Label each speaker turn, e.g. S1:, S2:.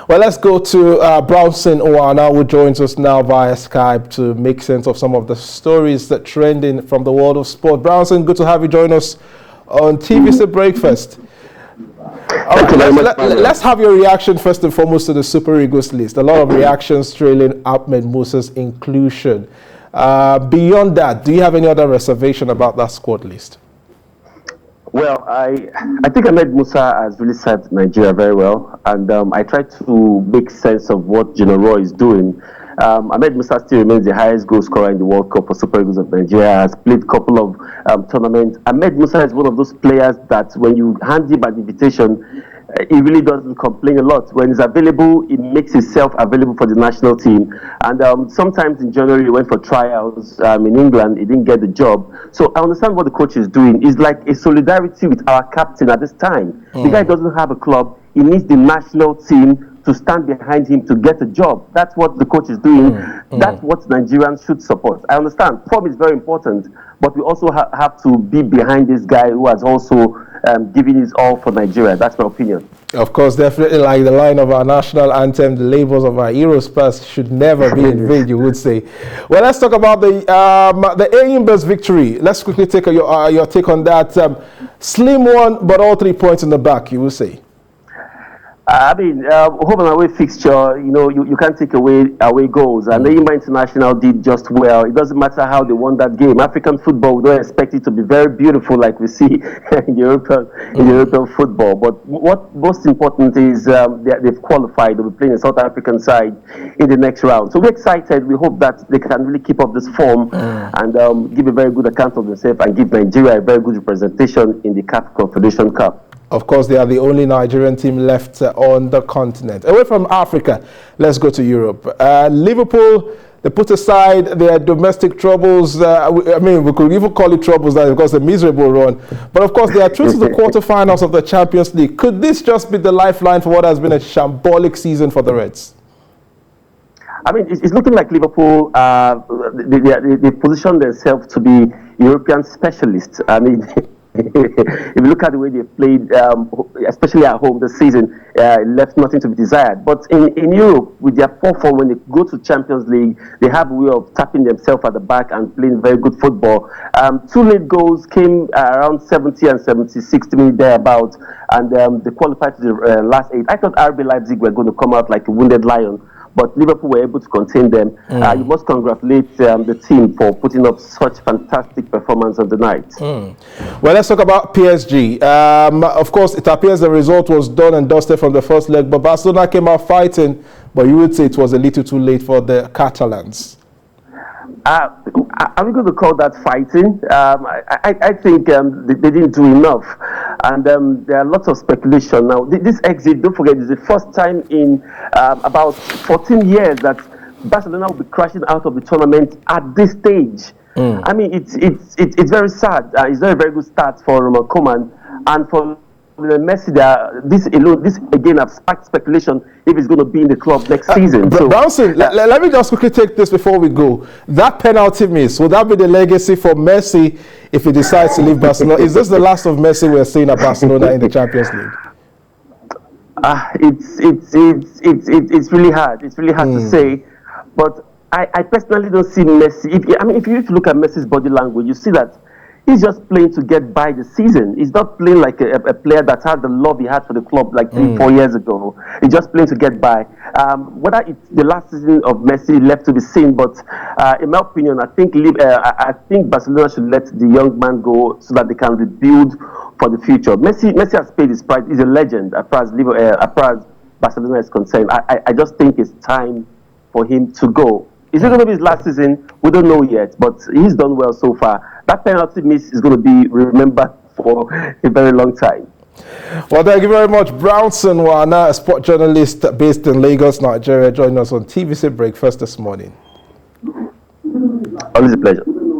S1: Well, let's go to Brownson Owana, who joins us now via Skype to make sense of some of the stories that trending from the world of sport. Brownson, good to have you join us on TVC Breakfast. Let's have your reaction first and foremost to the Super Eagles list. A lot of reactions trailing Ahmed Musa's inclusion. Beyond that, do you have any other reservation about that squad list?
S2: Well, I think Ahmed Musa has really served Nigeria very well, and I try to make sense of what Gino Roy is doing. Ahmed Musa still remains the highest goal scorer in the World Cup for Super Eagles of Nigeria, has played a couple of tournaments. Ahmed Musa is one of those players that when you hand him an invitation, he really doesn't complain a lot. When he's available, he makes himself available for the national team. And sometimes in January, he went for trials in England. He didn't get the job. So I understand what the coach is doing. It's like a solidarity with our captain at this time. The guy doesn't have a club. He needs the national team to stand behind him to get a job. That's what the coach is doing. That's what Nigerians should support. I understand form is very important, but we also have to be behind this guy who has also given his all for Nigeria. That's my opinion.
S1: Of course, definitely, like the line of our national anthem, the labels of our heroes past should never be in vain, you would say. Well, let's talk about the Enyimba's victory. Let's quickly take your take on that. Slim one, but all 3 points in the back, you would say.
S2: I mean, home and away fixture, you can't take away goals. And the Enyimba International did just well. It doesn't matter how they won that game. African football, we don't expect it to be very beautiful like we see in European football. But what most important is they've qualified. They'll be playing a South African side in the next round. So we're excited. We hope that they can really keep up this form and give a very good account of themselves and give Nigeria a very good representation in the CAF Confederation Cup.
S1: Of course, they are the only Nigerian team left on the continent. Away from Africa, let's go to Europe. Liverpool, they put aside their domestic troubles. I mean, we could even call it troubles now because of a miserable run. But of course, they are through to the quarterfinals of the Champions League. Could this just be the lifeline for what has been a shambolic season for the Reds?
S2: I mean, it's looking like Liverpool, they position themselves to be European specialists. I mean, if you look at the way they played, especially at home this season, left nothing to be desired. But in Europe, with their poor form, when they go to Champions League, they have a way of tapping themselves at the back and playing very good football. 2 late goals came around 70 and 60 minutes thereabout, and they qualified to the last 8. I thought RB Leipzig were going to come out like a wounded lion, but Liverpool were able to contain them. You must congratulate the team for putting up such fantastic performance on the night.
S1: Well, let's talk about PSG. Of course, it appears the result was done and dusted from the first leg, but Barcelona came out fighting, but you would say it was a little too late for the Catalans. Are we going to call that fighting?
S2: I think they didn't do enough. And there are lots of speculation. Now, this exit, don't forget, is the first time in about 14 years that Barcelona will be crashing out of the tournament at this stage. I mean, it's very sad. It's not a very good start for Koeman. And for Messi, this again have sparked speculation if he's going to be in the club next season.
S1: Brownson, let me just quickly take this before we go. That penalty miss, will that be the legacy for Messi if he decides to leave Barcelona? Is this the last of Messi we're seeing at Barcelona in the Champions League?
S2: It's really hard. It's really hard to say, but I personally don't see Messi. If you look at Messi's body language, you see that he's just playing to get by the season. He's not playing like a player that had the love he had for the club like 3-4 years ago. He's just playing to get by. Whether it's the last season of Messi left to be seen, but in my opinion, I think Barcelona should let the young man go so that they can rebuild for the future. Messi has paid his price. He's a legend as far as Barcelona is concerned. I just think it's time for him to go. Is it going to be his last season? We don't know yet, but he's done well so far. That penalty miss is going to be remembered for a very long time.
S1: Well, thank you very much. Brownson Owana, a sport journalist based in Lagos, Nigeria, joining us on TVC Breakfast this morning.
S2: Always a pleasure.